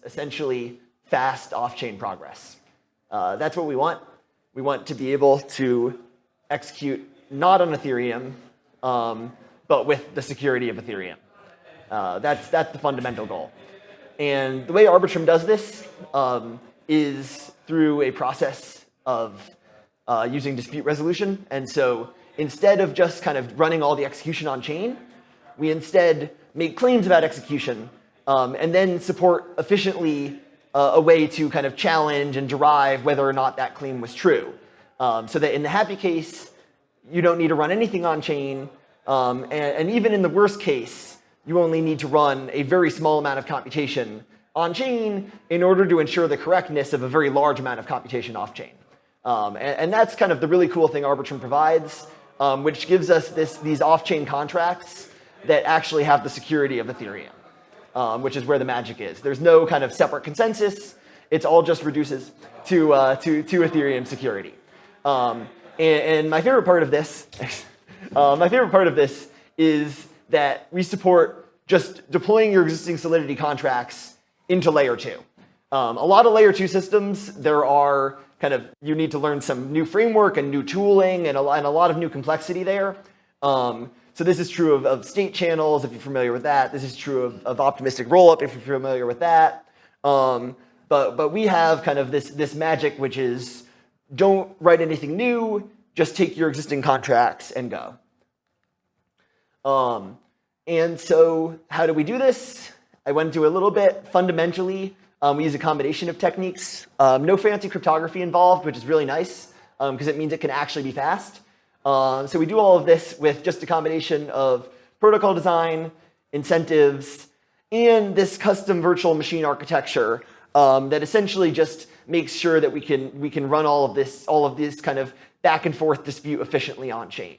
essentially fast off-chain progress. That's what we want. We want to be able to execute not on Ethereum, but with the security of Ethereum. That's the fundamental goal. And the way Arbitrum does this is through a process of using dispute resolution. And so instead of just kind of running all the execution on chain, we instead make claims about execution and then support efficiently a way to kind of challenge and derive whether or not that claim was true. So that in the happy case, you don't need to run anything on chain. And even in the worst case, you only need to run a very small amount of computation on chain in order to ensure the correctness of a very large amount of computation off chain. And that's kind of the really cool thing Arbitrum provides, which gives us these off-chain contracts that actually have the security of Ethereum, which is where the magic is. There's no kind of separate consensus. It's all just reduces to Ethereum security. And my favorite part of this, is that we support just deploying your existing Solidity contracts into layer 2. A lot of layer 2 systems, you need to learn some new framework and new tooling and a lot of new complexity there. So this is true of state channels, if you're familiar with that. This is true of optimistic rollup, if you're familiar with that. But we have kind of this magic, which is don't write anything new, just take your existing contracts and go. And so how do we do this? I went into a little bit. Fundamentally, we use a combination of techniques. No fancy cryptography involved, which is really nice because it means it can actually be fast. So we do all of this with just a combination of protocol design, incentives, and this custom virtual machine architecture that essentially just makes sure that we can run all of this kind of back and forth dispute efficiently on chain.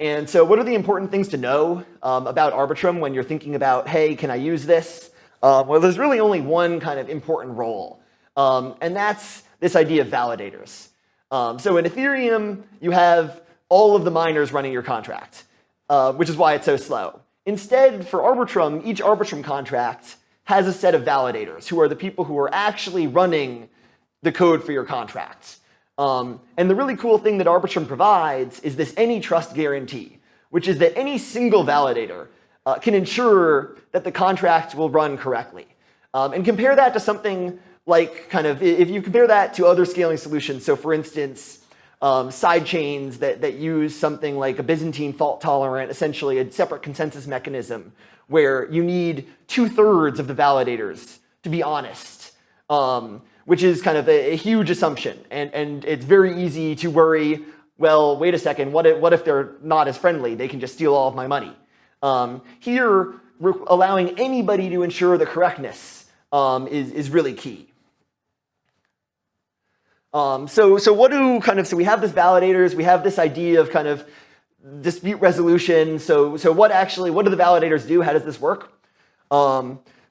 And so what are the important things to know about Arbitrum when you're thinking about, hey, can I use this? Well, there's really only one kind of important role, and that's this idea of validators. So in Ethereum, you have all of the miners running your contract, which is why it's so slow. Instead, for Arbitrum, each Arbitrum contract has a set of validators, who are the people who are actually running the code for your contracts. And the really cool thing that Arbitrum provides is this any trust guarantee, which is that any single validator can ensure that the contract will run correctly. And compare that to something like if you compare that to other scaling solutions, so for instance, side chains that use something like a Byzantine fault tolerant, essentially a separate consensus mechanism, where you need 2/3 of the validators to be honest, which is kind of a huge assumption. And it's very easy to worry, well, wait a second, what if they're not as friendly? They can just steal all of my money. Here, allowing anybody to ensure the correctness is really key. So we have this validators, we have this idea of kind of dispute resolution. So what do the validators do? How does this work?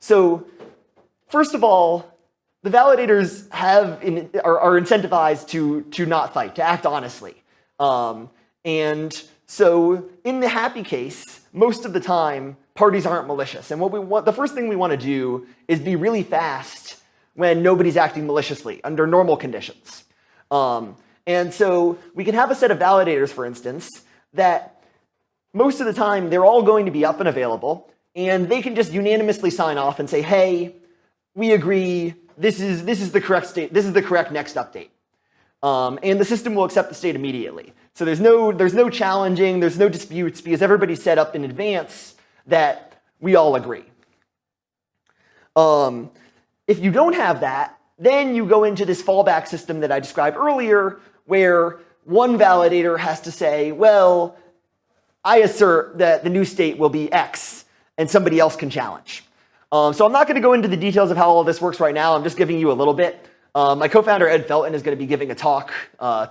So first of all, the validators are incentivized to not fight, to act honestly. And so in the happy case, most of the time, parties aren't malicious. And the first thing we want to do is be really fast when nobody's acting maliciously under normal conditions. And so we can have a set of validators, for instance, that most of the time they're all going to be up and available, and they can just unanimously sign off and say, hey, we agree, this is the correct state, this is the correct next update. And the system will accept the state immediately. So there's no challenging, there's no disputes, because everybody's set up in advance that we all agree. If you don't have that, then you go into this fallback system that I described earlier, where one validator has to say, well, I assert that the new state will be X, and somebody else can challenge. So I'm not going to go into the details of how all this works right now. I'm just giving you a little bit. My co-founder, Ed Felton, is going to be giving a talk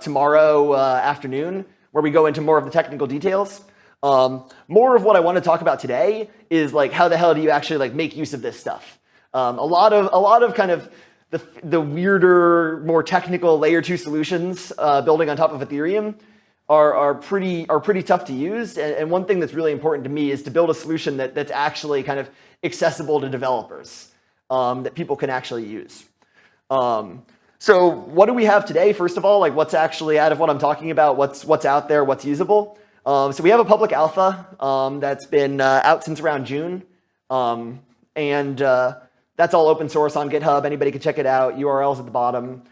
tomorrow afternoon, where we go into more of the technical details. More of what I want to talk about today is like, how the hell do you actually make use of this stuff? A lot of kind of the weirder, more technical layer 2 solutions building on top of Ethereum are pretty tough to use. And one thing that's really important to me is to build a solution that's actually kind of accessible to developers, that people can actually use. So what do we have today? First of all, like what's actually out of what I'm talking about, what's out there, what's usable. So we have a public alpha that's been out since around June. And that's all open source on GitHub. Anybody can check it out. URL's at the bottom.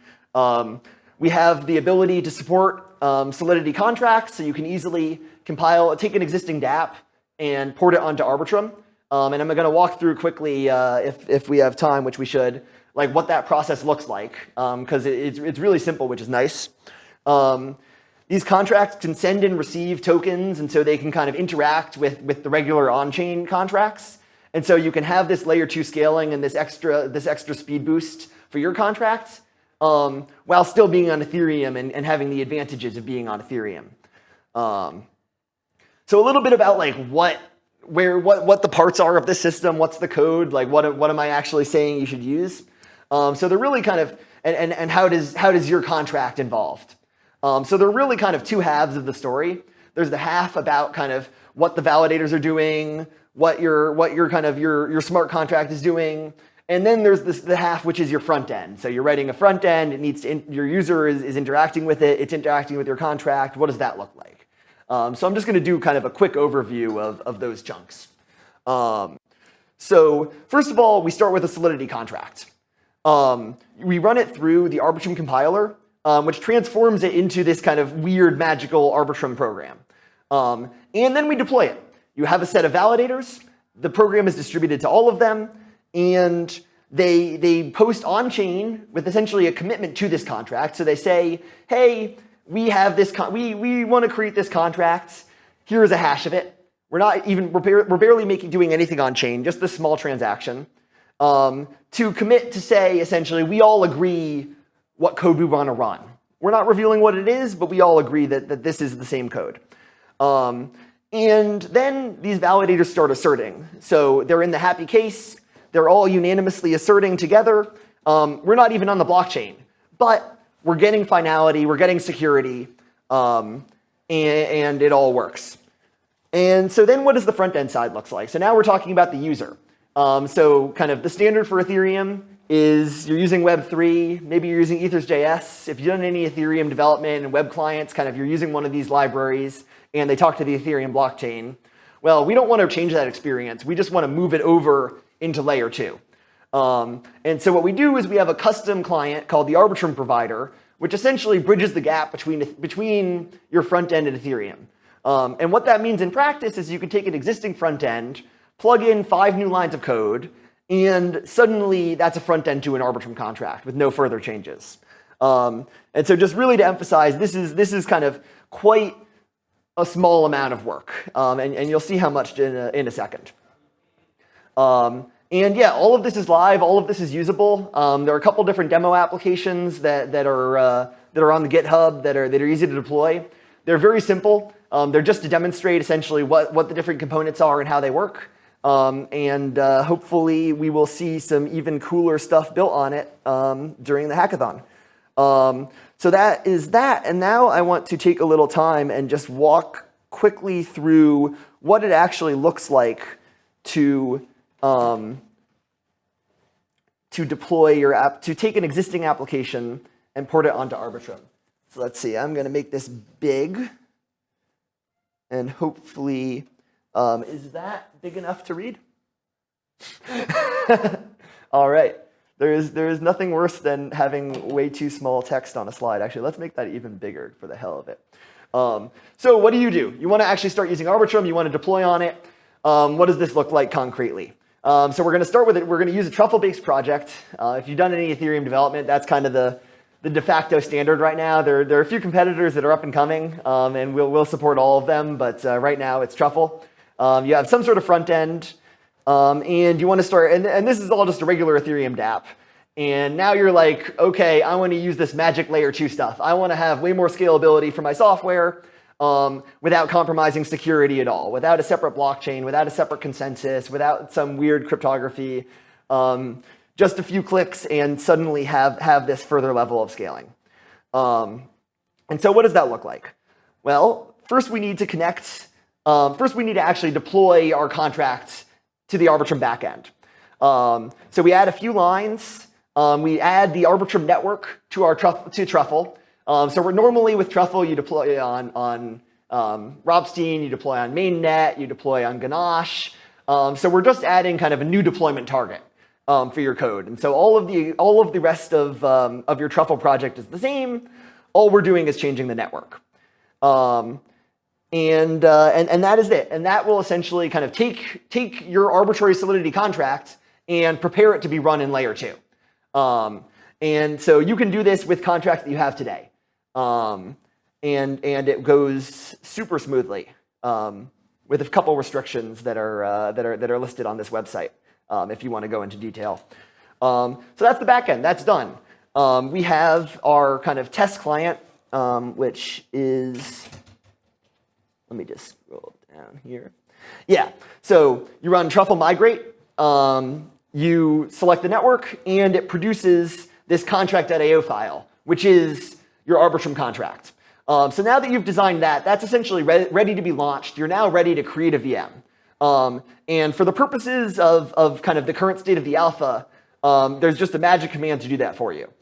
We have the ability to support Solidity contracts, so you can easily take an existing dApp and port it onto Arbitrum. And I'm going to walk through quickly, if we have time, which we should, like what that process looks like, because it's really simple, which is nice. These contracts can send and receive tokens, and so they can kind of interact with the regular on-chain contracts. And so you can have this layer 2 scaling and this extra speed boost for your contracts, while still being on Ethereum and having the advantages of being on Ethereum. So a little bit about like what the parts are of this system, what's the code, like what am I actually saying you should use? So they're really kind of, and how does your contract involved? So they're really kind of two halves of the story. There's the half about kind of what the validators are doing, what your kind of your smart contract is doing. And then there's the half which is your front end. So you're writing a front end, it needs to, your user is interacting with it, it's interacting with your contract. What does that look like? So I'm just going to do kind of a quick overview of those chunks. So first of all, we start with a Solidity contract. We run it through the Arbitrum compiler, which transforms it into this kind of weird magical Arbitrum program. And then we deploy it. You have a set of validators, the program is distributed to all of them, and they post on-chain with essentially a commitment to this contract. So they say, hey, we have this, we want to create this contract. Here's a hash of it. We're barely doing anything on-chain, just this small transaction. To commit to say, essentially, we all agree what code we want to run. We're not revealing what it is, but we all agree that this is the same code. And then these validators start asserting. So they're in the happy case. They're all unanimously asserting together. We're not even on the blockchain, but we're getting finality, we're getting security, and it all works. And so then what does the front end side look like? So now we're talking about the user. So kind of the standard for Ethereum is you're using Web3, maybe you're using Ethers.js. If you've done any Ethereum development and web clients, kind of you're using one of these libraries and they talk to the Ethereum blockchain. Well, we don't want to change that experience. We just want to move it over into layer 2. And so what we do is we have a custom client called the Arbitrum provider, which essentially bridges the gap between your front end and Ethereum. And what that means in practice is you can take an existing front end, plug in 5 new lines of code, and suddenly that's a front end to an Arbitrum contract with no further changes. And so just really to emphasize, this is kind of quite a small amount of work, and you'll see how much in a second. And yeah, all of this is live, all of this is usable. There are a couple different demo applications that are on the GitHub that are easy to deploy. They're very simple. They're just to demonstrate essentially what the different components are and how they work. And hopefully we will see some even cooler stuff built on it during the hackathon. So that is that. And now I want to take a little time and just walk quickly through what it actually looks like to deploy your app, to take an existing application and port it onto Arbitrum. So let's see, I'm going to make this big. And hopefully, is that big enough to read? All right. There is nothing worse than having way too small text on a slide. Actually, let's make that even bigger for the hell of it. So what do? You want to actually start using Arbitrum. You want to deploy on it. What does this look like concretely? So we're going to start with it. We're going to use a truffle-based project. If you've done any Ethereum development, that's kind of the de facto standard right now. There are a few competitors that are up and coming, and we'll support all of them. But right now, it's truffle. You have some sort of front end. And you want to start, and this is all just a regular Ethereum dApp. And now you're like, okay, I want to use this magic layer 2 stuff. I want to have way more scalability for my software without compromising security at all, without a separate blockchain, without a separate consensus, without some weird cryptography. Just a few clicks and suddenly have this further level of scaling. And so what does that look like? Well, first we need to connect. First we need to actually deploy our contract to the Arbitrum backend. So we add a few lines. We add the Arbitrum network to Truffle. So we're normally with Truffle, you deploy on Robstein, you deploy on mainnet, you deploy on Ganache. So we're just adding kind of a new deployment target for your code. And so all of the rest of your Truffle project is the same. All we're doing is changing the network. And that is it. And that will essentially kind of take your arbitrary solidity contract and prepare it to be run in layer 2. And so you can do this with contracts that you have today. And it goes super smoothly with a couple restrictions that are listed on this website if you want to go into detail. So that's the backend. That's done. We have our kind of test client, which is, let me just scroll down here. Yeah, so you run truffle migrate, you select the network, and it produces this contract.ao file, which is your Arbitrum contract. So now that you've designed that, that's essentially ready to be launched. You're now ready to create a VM. And for the purposes of kind of the current state of the alpha, there's just a magic command to do that for you.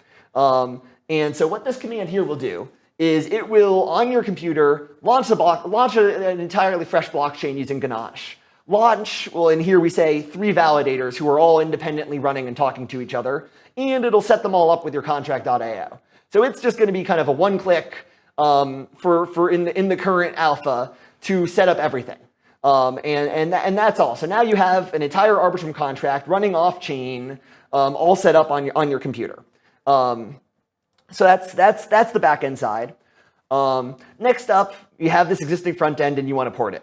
And so what this command here will do is it will, on your computer, launch an entirely fresh blockchain using Ganache. Launch, well, in here we say 3 validators who are all independently running and talking to each other, and it'll set them all up with your contract.ao. So it's just going to be kind of a one-click for in the current alpha to set up everything. And that's all. So now you have an entire Arbitrum contract running off-chain, all set up on your computer. So that's the back-end side. Next up, you have this existing front end and you want to port it.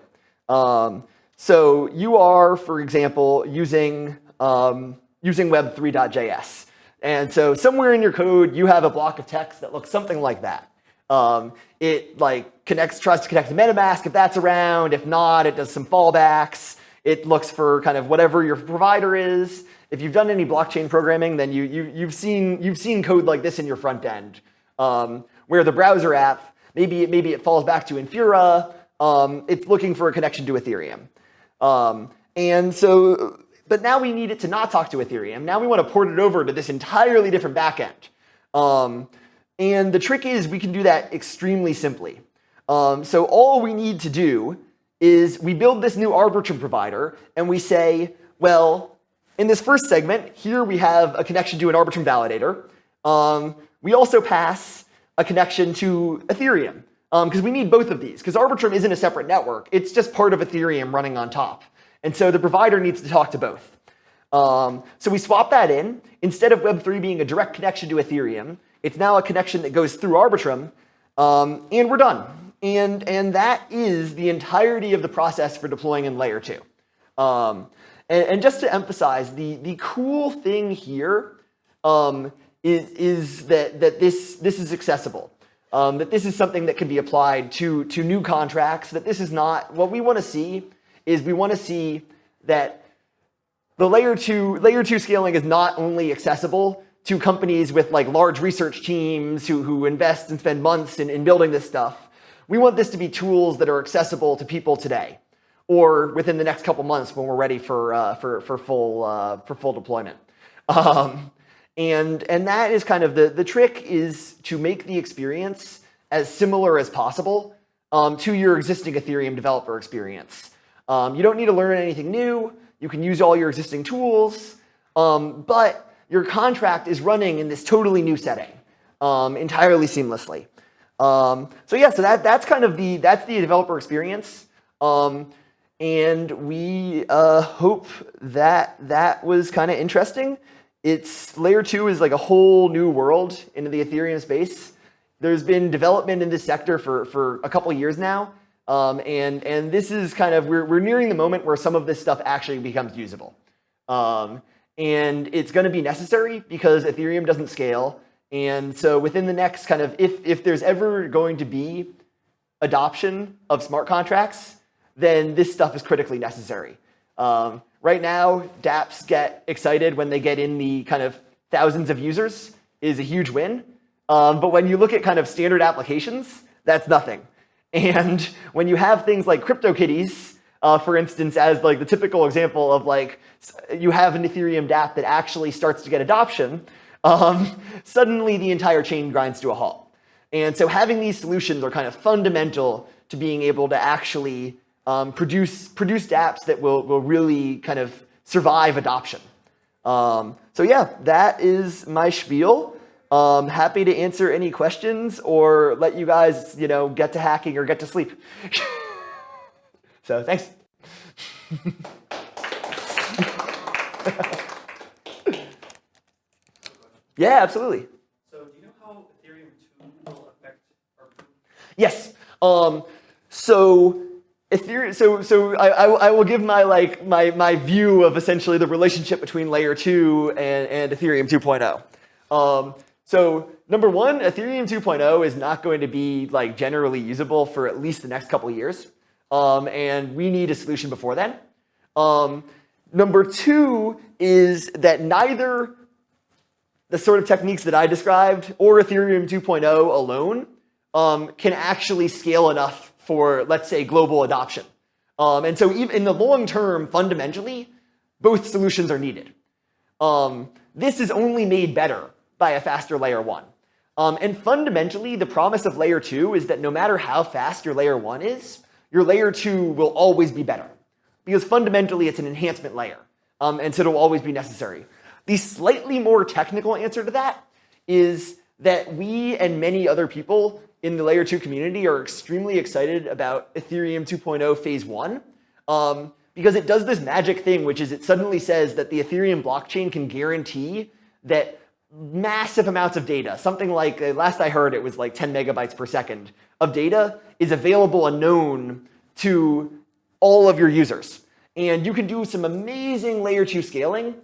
So you are, for example, using web3.js. And so somewhere in your code, you have a block of text that looks something like that. It tries to connect to MetaMask if that's around. If not, it does some fallbacks. It looks for kind of whatever your provider is. If you've done any blockchain programming, then you've seen code like this in your front end, where the browser app, maybe it falls back to Infura. It's looking for a connection to Aetherium. And so, but now we need it to not talk to Aetherium. Now we want to port it over to this entirely different backend. And the trick is we can do that extremely simply. So all we need to do is we build this new Arbitrum provider and we say, well, in this first segment, here we have a connection to an Arbitrum validator. We also pass a connection to Aetherium, because we need both of these, because Arbitrum isn't a separate network. It's just part of Aetherium running on top. And so the provider needs to talk to both. So we swap that in. Instead of Web3 being a direct connection to Aetherium, it's now a connection that goes through Arbitrum, and we're done. And that is the entirety of the process for deploying in layer 2. And just to emphasize, the cool thing here is that this is accessible. That this is something that can be applied to new contracts. That this is not what we want to see. We want to see that the layer 2 scaling is not only accessible to companies with like large research teams who invest and spend months in building this stuff. We want this to be tools that are accessible to people today, or within the next couple months when we're ready for full deployment. And that is kind of the trick, is to make the experience as similar as possible to your existing Ethereum developer experience. You don't need to learn anything new. You can use all your existing tools, but your contract is running in this totally new setting, entirely seamlessly. So that's kind of the developer experience. And we hope that was kind of interesting. Layer 2 is like a whole new world into the Ethereum space. There's been development in this sector for a couple of years now. And this is kind of, we're nearing the moment where some of this stuff actually becomes usable. And it's going to be necessary because Ethereum doesn't scale. And so within the next kind of, if there's ever going to be adoption of smart contracts, then this stuff is critically necessary. Right now, dApps get excited when they get in the kind of thousands of users, is a huge win. But when you look at kind of standard applications, that's nothing. And when you have things like CryptoKitties, for instance, as like the typical example of like you have an Ethereum dApp that actually starts to get adoption, suddenly the entire chain grinds to a halt. And so having these solutions are kind of fundamental to being able to actually produce dApps that will really kind of survive adoption. So yeah, that is my spiel. Happy to answer any questions or let you guys, get to hacking or get to sleep. So thanks. Yeah, absolutely. So do you know how Ethereum 2 will affect Arbitrum? Yes. So Ethereum. So I will give my view of essentially the relationship between layer 2 and Ethereum 2.0. So number one, Ethereum 2.0 is not going to be like generally usable for at least the next couple of years, and we need a solution before then. Number two is that neither the sort of techniques that I described or Ethereum 2.0 alone can actually scale enough for, let's say, global adoption. And so even in the long term, fundamentally, both solutions are needed. This is only made better by a faster layer 1. And fundamentally, the promise of layer 2 is that no matter how fast your layer 1 is, your layer 2 will always be better. Because fundamentally, it's an enhancement layer. And so it'll always be necessary. The slightly more technical answer to that is that we and many other people in the layer 2 community are extremely excited about Ethereum 2.0 phase 1 because it does this magic thing, which is it suddenly says that the Ethereum blockchain can guarantee that massive amounts of data, something like, last I heard, it was like 10 megabytes per second of data is available and known to all of your users. And you can do some amazing layer 2 scaling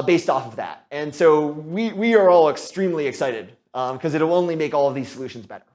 based off of that. And so we are all extremely excited because it'll only make all of these solutions better.